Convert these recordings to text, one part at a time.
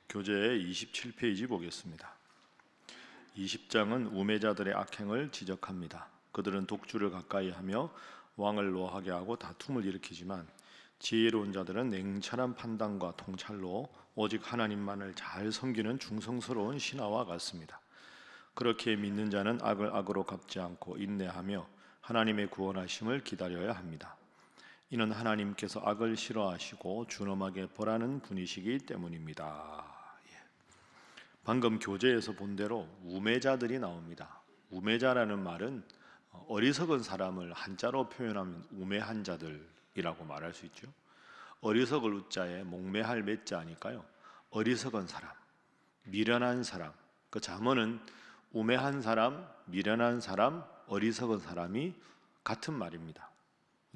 교재 27페이지 보겠습니다. 20장은 우매자들의 악행을 지적합니다. 그들은 독주를 가까이 하며 왕을 노하게 하고 다툼을 일으키지만 지혜로운 자들은 냉철한 판단과 통찰로 오직 하나님만을 잘 섬기는 중성스러운 신하와 같습니다. 그렇게 믿는 자는 악을 악으로 갚지 않고 인내하며 하나님의 구원하심을 기다려야 합니다. 이는 하나님께서 악을 싫어하시고 준엄하게 벌하는 분이시기 때문입니다. 방금 교재에서 본 대로 우매자들이 나옵니다. 우매자라는 말은 어리석은 사람을 한자로 표현하면 우매한 자들이라고 말할 수 있죠. 어리석을 우자에 목매할 매자니까요. 어리석은 사람, 미련한 사람. 그 잠언은 우매한 사람, 미련한 사람, 어리석은 사람이 같은 말입니다.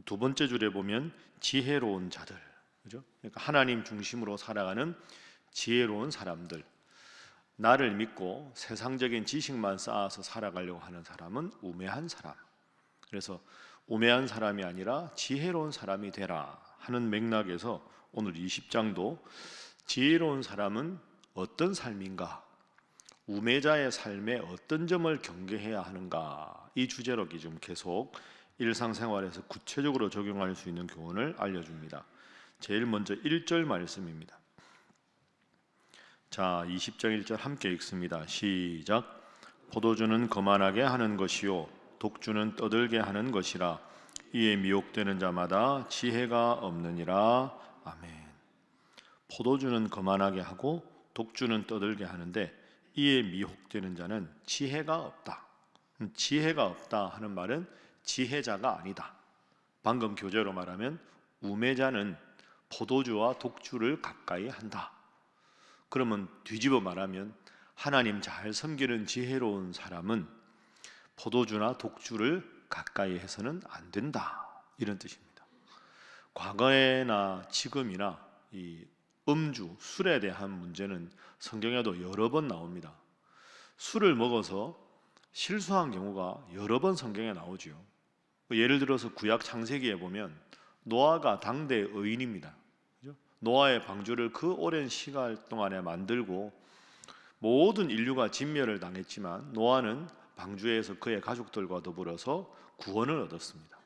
두 번째 줄에 보면 지혜로운 자들, 그죠? 그러니까 하나님 중심으로 살아가는 지혜로운 사람들. 나를 믿고 세상적인 지식만 쌓아서 살아가려고 하는 사람은 우매한 사람. 그래서 우매한 사람이 아니라 지혜로운 사람이 되라 하는 맥락에서 오늘 20장도 지혜로운 사람은 어떤 삶인가, 우매자의 삶에 어떤 점을 경계해야 하는가, 이 주제로 좀 계속 일상생활에서 구체적으로 적용할 수 있는 교훈을 알려줍니다. 제일 먼저 1절 말씀입니다. 자, 20장 1절 함께 읽습니다. 시작. 포도주는 거만하게 하는 것이요 독주는 떠들게 하는 것이라. 이에 미혹되는 자마다 지혜가 없느니라. 아멘. 포도주는 거만하게 하고 독주는 떠들게 하는데 이에 미혹되는 자는 지혜가 없다. 지혜가 없다 하는 말은 지혜자가 아니다. 방금 교재로 말하면 우매자는 포도주와 독주를 가까이 한다. 그러면 뒤집어 말하면 하나님 잘 섬기는 지혜로운 사람은 포도주나 독주를 가까이 해서는 안 된다, 이런 뜻입니다. 과거에나 지금이나 이 음주, 술에 대한 문제는 성경에도 여러 번 나옵니다. 술을 먹어서 실수한 경우가 여러 번 성경에 나오지요. 예를 들어서 구약 창세기에 보면 노아가 당대의 의인입니다. 노아의 방주를 그 오랜 시간 동안에 만들고 모든 인류가 진멸을 당했지만 노아는 방주에서 그의 가족들과 더불어서 구원을 얻었습니다.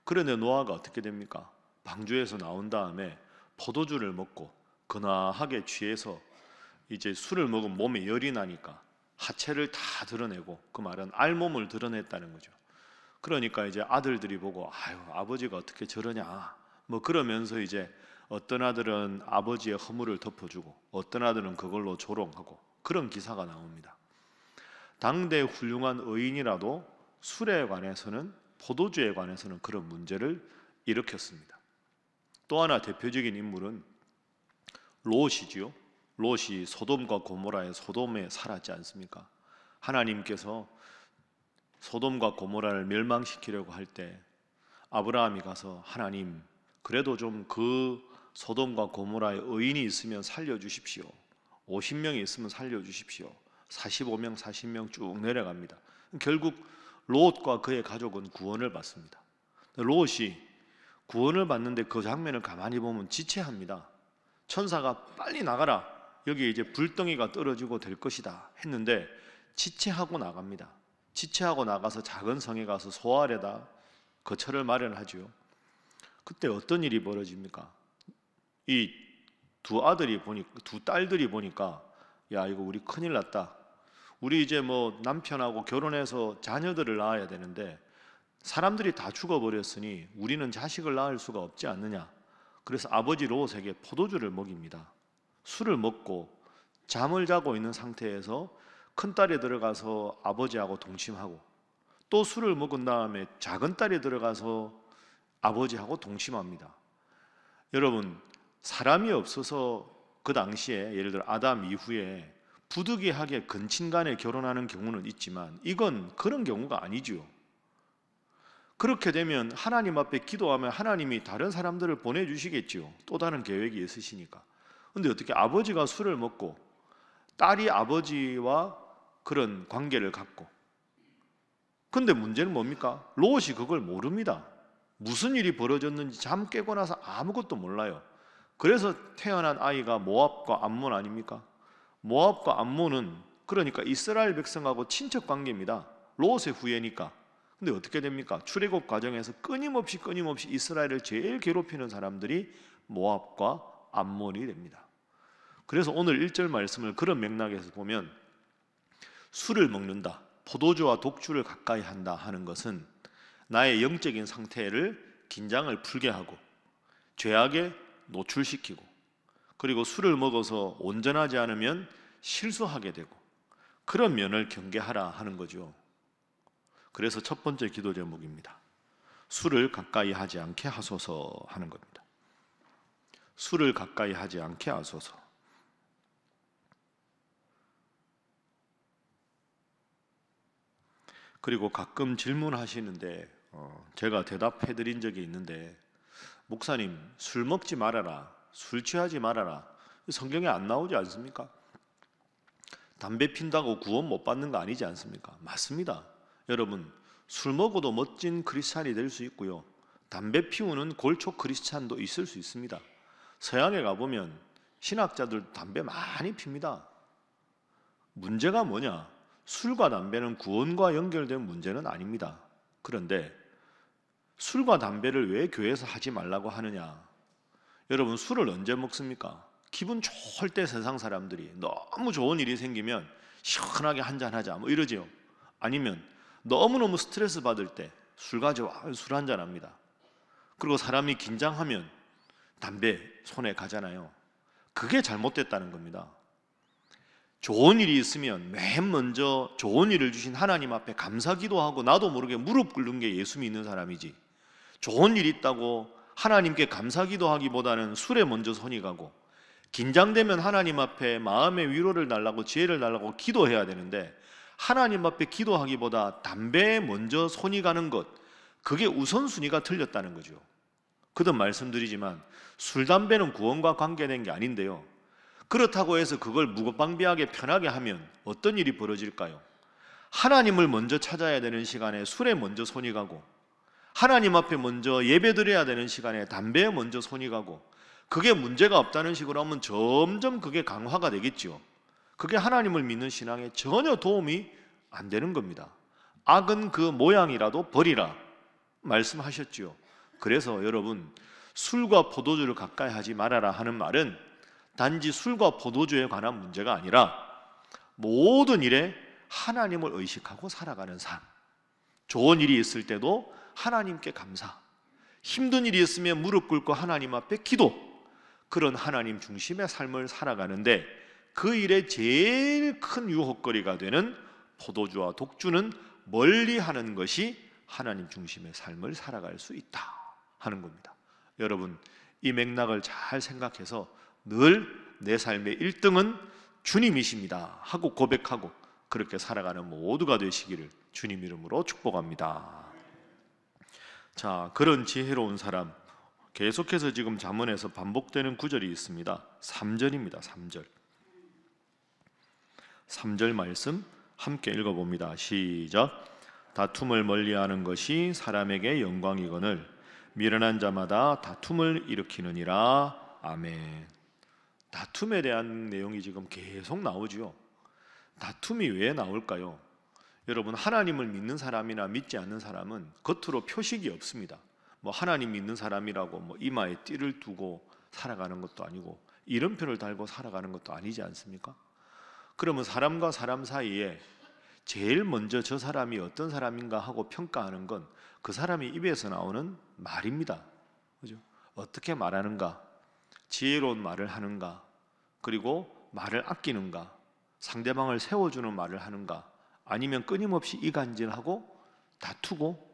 그런데 노아가 어떻게 됩니까? 방주에서 나온 다음에 포도주를 먹고 근하하게 취해서 이제 술을 먹으면 몸에 열이 나니까 하체를 다 드러내고, 그 말은 알몸을 드러냈다는 거죠. 그러니까 이제 아들들이 보고 아유, 아버지가 어떻게 저러냐 뭐 그러면서 이제 어떤 아들은 아버지의 허물을 덮어주고 어떤 아들은 그걸로 조롱하고 그런 기사가 나옵니다. 당대 훌륭한 의인이라도 술에 관해서는, 포도주에 관해서는 그런 문제를 일으켰습니다. 또 하나 대표적인 인물은 롯이지요. 롯이 소돔과 고모라의 소돔에 살았지 않습니까? 하나님께서 소돔과 고모라를 멸망시키려고 할 때 아브라함이 가서 하나님, 그래도 좀 그 소돔과 고모라의 의인이 있으면 살려주십시오. 50명이 있으면 살려주십시오. 45명, 40명 쭉 내려갑니다. 결국 롯과 그의 가족은 구원을 받습니다. 롯이 구원을 받는데 그 장면을 가만히 보면 지체합니다. 천사가 빨리 나가라, 여기 이제 불덩이가 떨어지고 될 것이다 했는데 지체하고 나갑니다. 지체하고 나가서 작은 성에 가서 소 아래다 거처를 마련하지요. 그때 어떤 일이 벌어집니까? 이 두 딸들이 보니까 야, 이거 우리 큰일 났다. 우리 이제 뭐 남편하고 결혼해서 자녀들을 낳아야 되는데 사람들이 다 죽어버렸으니 우리는 자식을 낳을 수가 없지 않느냐. 그래서 아버지 롯에게 포도주를 먹입니다. 술을 먹고 잠을 자고 있는 상태에서 큰딸이 들어가서 아버지하고 동침하고, 또 술을 먹은 다음에 작은딸이 들어가서 아버지하고 동침합니다. 여러분, 사람이 없어서 그 당시에 예를 들어 아담 이후에 부득이하게 근친간에 결혼하는 경우는 있지만 이건 그런 경우가 아니죠. 그렇게 되면 하나님 앞에 기도하면 하나님이 다른 사람들을 보내주시겠죠. 또 다른 계획이 있으시니까. 근데 어떻게 아버지가 술을 먹고 딸이 아버지와 그런 관계를 갖고, 근데 문제는 뭡니까? 롯이 그걸 모릅니다. 무슨 일이 벌어졌는지 잠 깨고 나서 아무것도 몰라요. 그래서 태어난 아이가 모압과 암몬 아닙니까? 모압과 암몬은 그러니까 이스라엘 백성하고 친척 관계입니다. 롯의 후예니까. 근데 어떻게 됩니까? 출애굽 과정에서 끊임없이 이스라엘을 제일 괴롭히는 사람들이 모압과 암몬이 됩니다. 그래서 오늘 1절 말씀을 그런 맥락에서 보면 술을 먹는다, 포도주와 독주를 가까이 한다 하는 것은 나의 영적인 상태를 긴장을 풀게 하고 죄악에 노출시키고, 그리고 술을 먹어서 온전하지 않으면 실수하게 되고, 그런 면을 경계하라 하는 거죠. 그래서 첫 번째 기도 제목입니다. 술을 가까이 하지 않게 하소서 하는 겁니다. 술을 가까이 하지 않게 하소서. 그리고 가끔 질문하시는데 제가 대답해 드린 적이 있는데, 목사님 술 먹지 말아라, 술 취하지 말아라, 성경에 안 나오지 않습니까? 담배 핀다고 구원 못 받는 거 아니지 않습니까? 맞습니다. 여러분, 술 먹어도 멋진 크리스찬이 될 수 있고요, 담배 피우는 골초 크리스찬도 있을 수 있습니다. 서양에 가보면 신학자들 담배 많이 핍니다. 문제가 뭐냐? 술과 담배는 구원과 연결된 문제는 아닙니다. 그런데 술과 담배를 왜 교회에서 하지 말라고 하느냐? 여러분, 술을 언제 먹습니까? 기분 좋을 때 세상 사람들이 너무 좋은 일이 생기면 시원하게 한잔하자 뭐 이러지요. 아니면 너무너무 스트레스 받을 때 술 가져와, 술 한잔 합니다. 그리고 사람이 긴장하면 담배 손에 가잖아요. 그게 잘못됐다는 겁니다. 좋은 일이 있으면 맨 먼저 좋은 일을 주신 하나님 앞에 감사 기도하고 나도 모르게 무릎 꿇는 게 예수 믿는 사람이지, 좋은 일이 있다고 하나님께 감사 기도하기보다는 술에 먼저 손이 가고, 긴장되면 하나님 앞에 마음의 위로를 달라고 지혜를 달라고 기도해야 되는데, 하나님 앞에 기도하기보다 담배에 먼저 손이 가는 것, 그게 우선순위가 틀렸다는 거죠. 거듭 말씀드리지만 술, 담배는 구원과 관계된 게 아닌데요, 그렇다고 해서 그걸 무방비하게 편하게 하면 어떤 일이 벌어질까요? 하나님을 먼저 찾아야 되는 시간에 술에 먼저 손이 가고, 하나님 앞에 먼저 예배드려야 되는 시간에 담배에 먼저 손이 가고, 그게 문제가 없다는 식으로 하면 점점 그게 강화가 되겠죠. 그게 하나님을 믿는 신앙에 전혀 도움이 안 되는 겁니다. 악은 그 모양이라도 버리라 말씀하셨죠. 그래서 여러분, 술과 포도주를 가까이 하지 말아라 하는 말은 단지 술과 포도주에 관한 문제가 아니라 모든 일에 하나님을 의식하고 살아가는 삶, 좋은 일이 있을 때도 하나님께 감사, 힘든 일이 있으면 무릎 꿇고 하나님 앞에 기도, 그런 하나님 중심의 삶을 살아가는데 그 일에 제일 큰 유혹거리가 되는 포도주와 독주는 멀리하는 것이 하나님 중심의 삶을 살아갈 수 있다 하는 겁니다. 여러분, 이 맥락을 잘 생각해서 늘 내 삶의 1등은 주님이십니다 하고 고백하고 그렇게 살아가는 모두가 되시기를 주님 이름으로 축복합니다. 자, 그런 지혜로운 사람, 계속해서 지금 잠언에서 반복되는 구절이 있습니다. 3절입니다. 3절 말씀 함께 읽어봅니다. 시작. 다툼을 멀리하는 것이 사람에게 영광이거늘 미련한 자마다 다툼을 일으키느니라. 아멘. 다툼에 대한 내용이 지금 계속 나오죠. 다툼이 왜 나올까요? 여러분, 하나님을 믿는 사람이나 믿지 않는 사람은 겉으로 표식이 없습니다. 뭐 하나님 믿는 사람이라고 뭐 이마에 띠를 두고 살아가는 것도 아니고 이름표를 달고 살아가는 것도 아니지 않습니까? 그러면 사람과 사람 사이에 제일 먼저 저 사람이 어떤 사람인가 하고 평가하는 건 그 사람이 입에서 나오는 말입니다. 그죠? 어떻게 말하는가, 지혜로운 말을 하는가, 그리고 말을 아끼는가, 상대방을 세워주는 말을 하는가, 아니면 끊임없이 이간질하고 다투고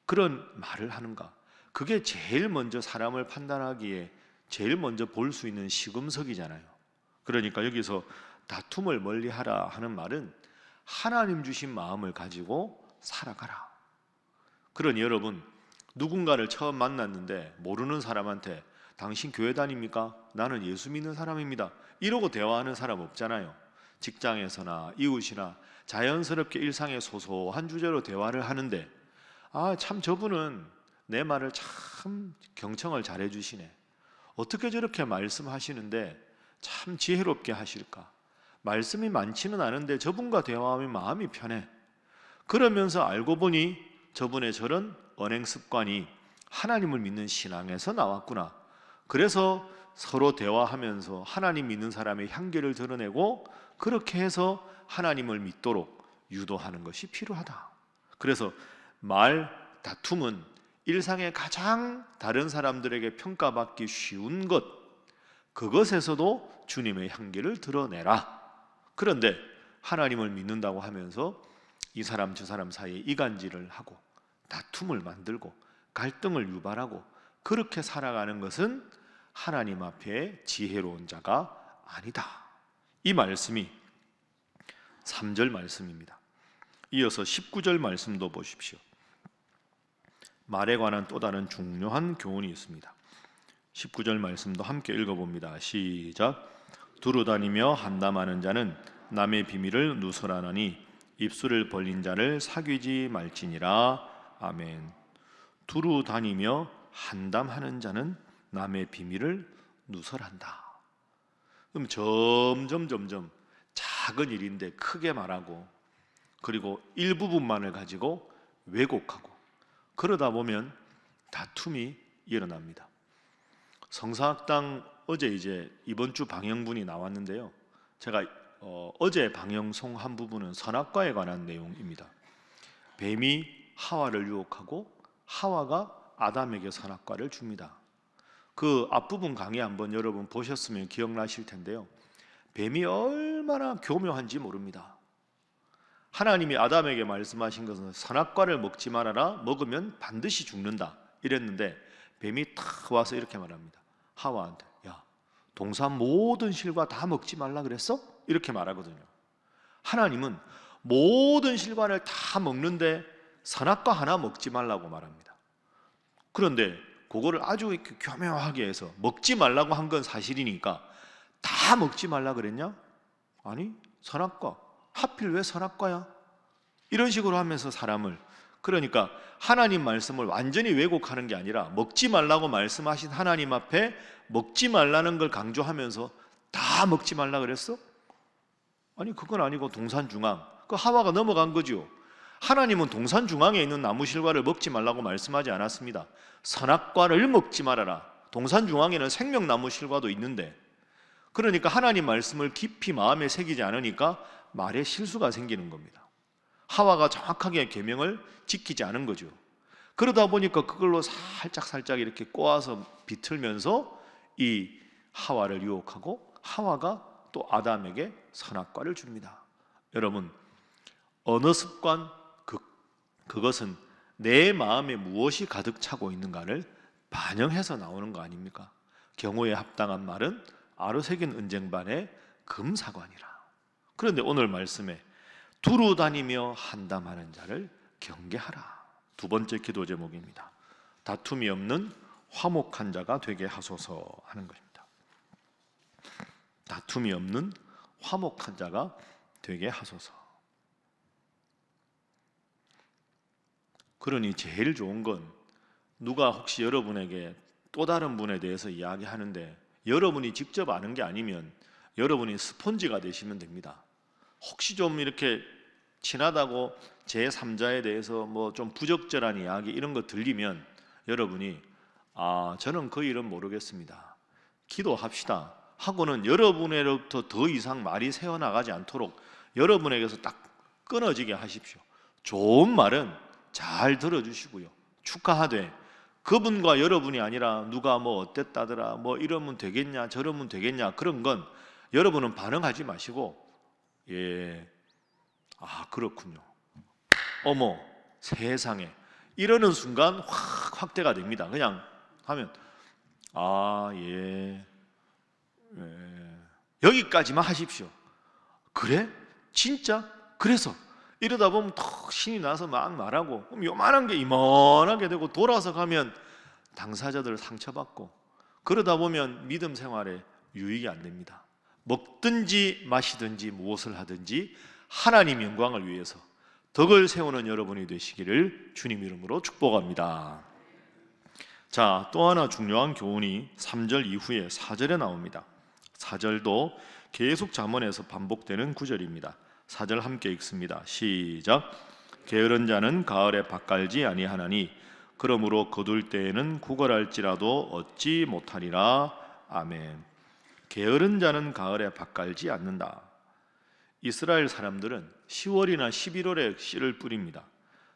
그런 말을 하는가, 그게 제일 먼저 사람을 판단하기에 제일 먼저 볼 수 있는 시금석이잖아요. 그러니까 여기서 다툼을 멀리하라 하는 말은 하나님 주신 마음을 가지고 살아가라. 그러니 여러분, 누군가를 처음 만났는데 모르는 사람한테 당신 교회 다닙니까? 나는 예수 믿는 사람입니다 이러고 대화하는 사람 없잖아요. 직장에서나 이웃이나 자연스럽게 일상의 소소한 주제로 대화를 하는데, 아, 참 저분은 내 말을 참 경청을 잘해 주시네, 어떻게 저렇게 말씀하시는데 참 지혜롭게 하실까, 말씀이 많지는 않은데 저분과 대화하면 마음이 편해. 그러면서 알고 보니 저분의 저런 언행 습관이 하나님을 믿는 신앙에서 나왔구나. 그래서 서로 대화하면서 하나님 믿는 사람의 향기를 드러내고 그렇게 해서 하나님을 믿도록 유도하는 것이 필요하다. 그래서 말 다툼은 일상에 가장 다른 사람들에게 평가받기 쉬운 것, 그것에서도 주님의 향기를 드러내라. 그런데 하나님을 믿는다고 하면서 이 사람 저 사람 사이에 이간질을 하고 다툼을 만들고 갈등을 유발하고 그렇게 살아가는 것은 하나님 앞에 지혜로운 자가 아니다. 이 말씀이 3절 말씀입니다. 이어서 19절 말씀도 보십시오. 말에 관한 또 다른 중요한 교훈이 있습니다. 19절 말씀도 함께 읽어봅니다. 시작. 두루 다니며 한담하는 자는 남의 비밀을 누설하나니 입술을 벌린 자를 사귀지 말지니라. 아멘. 두루 다니며 한담하는 자는 남의 비밀을 누설한다. 그럼 점점 작은 일인데 크게 말하고 그리고 일부분만을 가지고 왜곡하고 그러다 보면 다툼이 일어납니다. 성사학당 어제 이제 이번 주 방영분이 나왔는데요. 제가 어제 방영송 한 부분은 선악과에 관한 내용입니다. 뱀이 하와를 유혹하고 하와가 아담에게 선악과를 줍니다. 그 앞부분 강의 한번 여러분 보셨으면 기억나실 텐데요. 뱀이 얼마나 교묘한지 모릅니다. 하나님이 아담에게 말씀하신 것은 선악과를 먹지 말아라, 먹으면 반드시 죽는다 이랬는데 뱀이 탁 와서 이렇게 말합니다. 하와한테, 야, 동산 모든 실과 다 먹지 말라 그랬어? 이렇게 말하거든요. 하나님은 모든 실과를 다 먹는데 선악과 하나 먹지 말라고 말합니다. 그런데 그거를 아주 이렇게 교묘하게 해서 먹지 말라고 한 건 사실이니까 다 먹지 말라 그랬냐? 아니, 선악과. 하필 왜 선악과야? 이런 식으로 하면서 사람을, 그러니까 하나님 말씀을 완전히 왜곡하는 게 아니라 먹지 말라고 말씀하신 하나님 앞에 먹지 말라는 걸 강조하면서 다 먹지 말라 그랬어? 아니, 그건 아니고 동산 중앙, 그 하와가 넘어간 거죠. 하나님은 동산 중앙에 있는 나무 실과를 먹지 말라고 말씀하지 않았습니다. 선악과를 먹지 말아라. 동산 중앙에는 생명나무 실과도 있는데, 그러니까 하나님 말씀을 깊이 마음에 새기지 않으니까 말에 실수가 생기는 겁니다. 하와가 정확하게 계명을 지키지 않은 거죠. 그러다 보니까 그걸로 살짝 이렇게 꼬아서 비틀면서 이 하와를 유혹하고 하와가 또 아담에게 선악과를 줍니다. 여러분, 언어 습관, 그것은 내 마음에 무엇이 가득 차고 있는가를 반영해서 나오는 거 아닙니까? 경우에 합당한 말은 아로새긴 은쟁반의 금사관이라. 그런데 오늘 말씀에 두루 다니며 한담하는 자를 경계하라. 두 번째 기도 제목입니다. 다툼이 없는 화목한 자가 되게 하소서 하는 것입니다. 다툼이 없는 화목한 자가 되게 하소서. 그러니 제일 좋은 건 누가 혹시 여러분에게 또 다른 분에 대해서 이야기하는데 여러분이 직접 아는 게 아니면 여러분이 스폰지가 되시면 됩니다. 혹시 좀 이렇게 친하다고 제3자에 대해서 뭐 좀 부적절한 이야기 이런 거 들리면 여러분이 저는 그 일은 모르겠습니다. 기도합시다 하고는 여러분으로부터 더 이상 말이 새어나가지 않도록 여러분에게서 딱 끊어지게 하십시오. 좋은 말은 잘 들어주시고요. 축하하되 그분과 여러분이 아니라 누가 뭐 어땠다더라 뭐 이러면 되겠냐 저러면 되겠냐 그런 건 여러분은 반응하지 마시고 그렇군요. 어머 세상에 이러는 순간 확 확대가 됩니다. 그냥 하면 여기까지만 하십시오. 그래? 진짜? 그래서 이러다 보면 턱 신이 나서 막 말하고 그럼 요만한 게 이만하게 되고 돌아서 가면 당사자들 상처받고 그러다 보면 믿음 생활에 유익이 안 됩니다. 먹든지 마시든지 무엇을 하든지 하나님 영광을 위해서 덕을 세우는 여러분이 되시기를 주님 이름으로 축복합니다. 자, 또 하나 중요한 교훈이 3절 이후에 4절에 나옵니다. 4절도 계속 잠언에서 반복되는 구절입니다. 4절 함께 읽습니다. 시작. 게으른 자는 가을에 밭갈지 아니하나니 그러므로 거둘 때에는 구걸할지라도 얻지 못하리라. 아멘. 게으른 자는 가을에 밭갈지 않는다. 이스라엘 사람들은 10월이나 11월에 씨를 뿌립니다.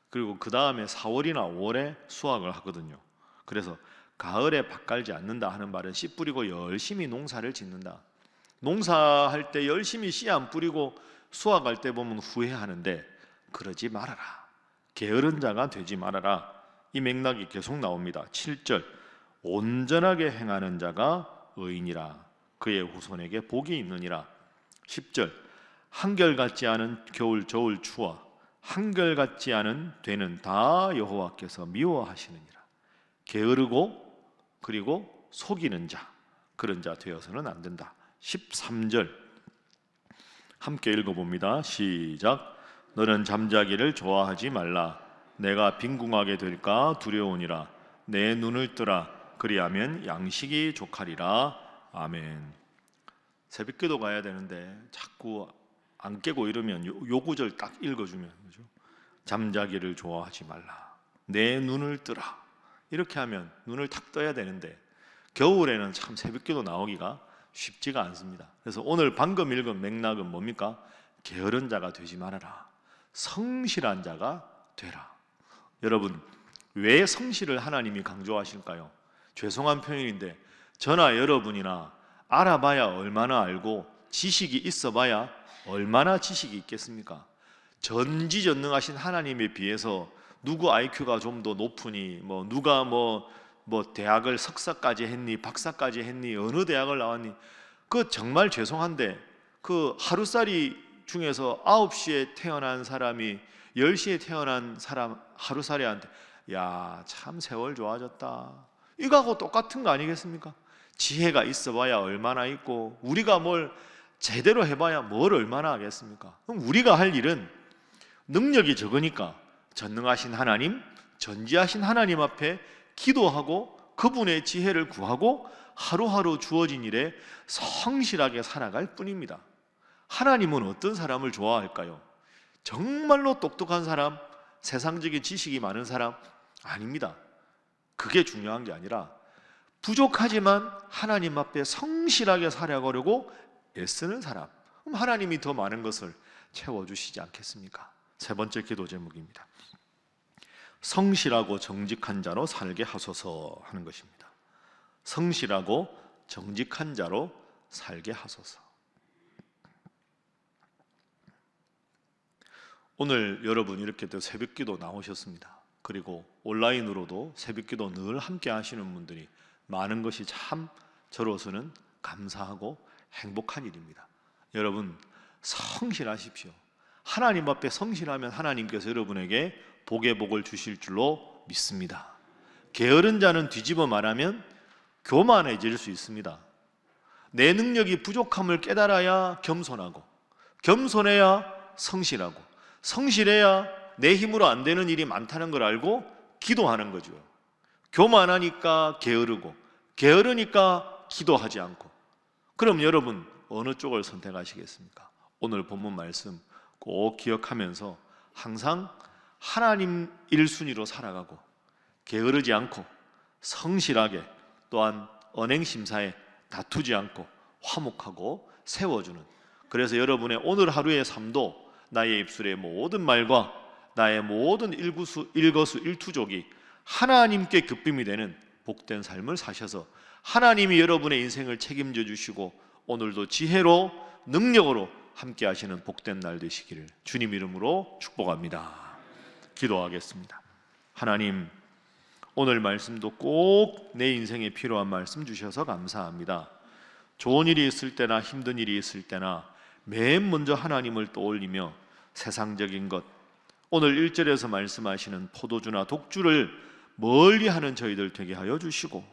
그리고 그 다음에 4월이나 5월에 수확을 하거든요. 그래서 가을에 밭갈지 않는다 하는 말은 씨 뿌리고 열심히 농사를 짓는다. 농사할 때 열심히 씨 안 뿌리고 수확할 때 보면 후회하는데 그러지 말아라. 게으른 자가 되지 말아라. 이 맥락이 계속 나옵니다. 7절 온전하게 행하는 자가 의인이라. 그의 후손에게 복이 있느니라. 10절 한결같지 않은 겨울 저울 추워 한결같지 않은 되는 다 여호와께서 미워하시느니라. 게으르고 그리고 속이는 자, 그런 자 되어서는 안 된다. 13절 함께 읽어봅니다. 시작. 너는 잠자기를 좋아하지 말라. 내가 빈궁하게 될까 두려우니라. 내 눈을 뜨라. 그리하면 양식이 족하리라. 아멘. 새벽기도 가야 되는데 자꾸 안 깨고 이러면 요 구절 딱 읽어주면, 그죠? 잠자기를 좋아하지 말라. 내 눈을 뜨라. 이렇게 하면 눈을 탁 떠야 되는데 겨울에는 참 새벽기도 나오기가 쉽지가 않습니다. 그래서 오늘 방금 읽은 맥락은 뭡니까? 게으른 자가 되지 말아라. 성실한 자가 되라. 여러분, 왜 성실을 하나님이 강조하실까요? 죄송한 표현인데 저나 여러분이나 알아봐야 얼마나 알고 지식이 있어봐야 얼마나 지식이 있겠습니까? 전지전능하신 하나님에 비해서 누구 IQ가 좀 더 높으니 누가 대학을 석사까지 했니 박사까지 했니 어느 대학을 나왔니, 그 정말 죄송한데 그 하루살이 중에서 9시에 태어난 사람이 10시에 태어난 사람 하루살이한테 야, 참 세월 좋아졌다, 이거하고 똑같은 거 아니겠습니까? 지혜가 있어봐야 얼마나 있고 우리가 뭘 제대로 해봐야 뭘 얼마나 하겠습니까? 그럼 우리가 할 일은 능력이 적으니까 전능하신 하나님, 전지하신 하나님 앞에 기도하고 그분의 지혜를 구하고 하루하루 주어진 일에 성실하게 살아갈 뿐입니다. 하나님은 어떤 사람을 좋아할까요? 정말로 똑똑한 사람, 세상적인 지식이 많은 사람? 아닙니다. 그게 중요한 게 아니라 부족하지만 하나님 앞에 성실하게 살아가려고 애쓰는 사람, 그럼 하나님이 더 많은 것을 채워주시지 않겠습니까? 세 번째 기도 제목입니다. 성실하고 정직한 자로 살게 하소서 하는 것입니다. 성실하고 정직한 자로 살게 하소서. 오늘 여러분 이렇게 또 새벽기도 나오셨습니다. 그리고 온라인으로도 새벽기도 늘 함께 하시는 분들이 많은 것이 참 저로서는 감사하고 행복한 일입니다. 여러분 성실하십시오. 하나님 앞에 성실하면 하나님께서 여러분에게 복의 복을 주실 줄로 믿습니다. 게으른 자는 뒤집어 말하면 교만해질 수 있습니다. 내 능력이 부족함을 깨달아야 겸손하고, 겸손해야 성실하고, 성실해야 내 힘으로 안 되는 일이 많다는 걸 알고 기도하는 거죠. 교만하니까 게으르고, 게으르니까 기도하지 않고. 그럼 여러분 어느 쪽을 선택하시겠습니까? 오늘 본문 말씀 꼭 기억하면서 항상 하나님 1순위로 살아가고 게으르지 않고 성실하게, 또한 언행심사에 다투지 않고 화목하고 세워주는, 그래서 여러분의 오늘 하루의 삶도 나의 입술의 모든 말과 나의 모든 일거수일투족이 하나님께 기쁨이 되는 복된 삶을 사셔서 하나님이 여러분의 인생을 책임져 주시고 오늘도 지혜로 능력으로 함께 하시는 복된 날 되시기를 주님 이름으로 축복합니다. 기도하겠습니다. 하나님, 오늘 말씀도 꼭 내 인생에 필요한 말씀 주셔서 감사합니다. 좋은 일이 있을 때나 힘든 일이 있을 때나 맨 먼저 하나님을 떠올리며 세상적인 것, 오늘 1절에서 말씀하시는 포도주나 독주를 멀리하는 저희들 되게 하여 주시고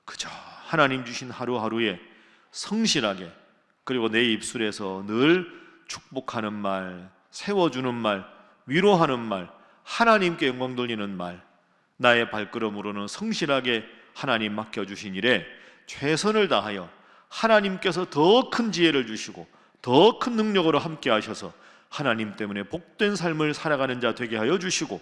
그저 하나님 주신 하루하루에 성실하게, 그리고 내 입술에서 늘 축복하는 말, 세워주는 말, 위로하는 말, 하나님께 영광 돌리는 말, 나의 발걸음으로는 성실하게 하나님 맡겨주신 일에 최선을 다하여 하나님께서 더 큰 지혜를 주시고 더 큰 능력으로 함께 하셔서 하나님 때문에 복된 삶을 살아가는 자 되게 하여 주시고,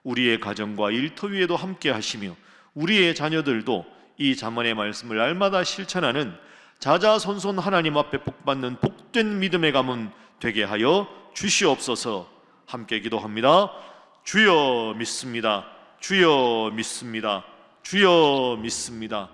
우리의 가정과 일터 위에도 함께 하시며 우리의 자녀들도 이 잠언의 말씀을 날마다 실천하는 자자손손 하나님 앞에 복받는 복된 믿음의 가문 되게 하여 주시옵소서. 함께 기도합니다. 주여 믿습니다. 주여 믿습니다. 주여 믿습니다.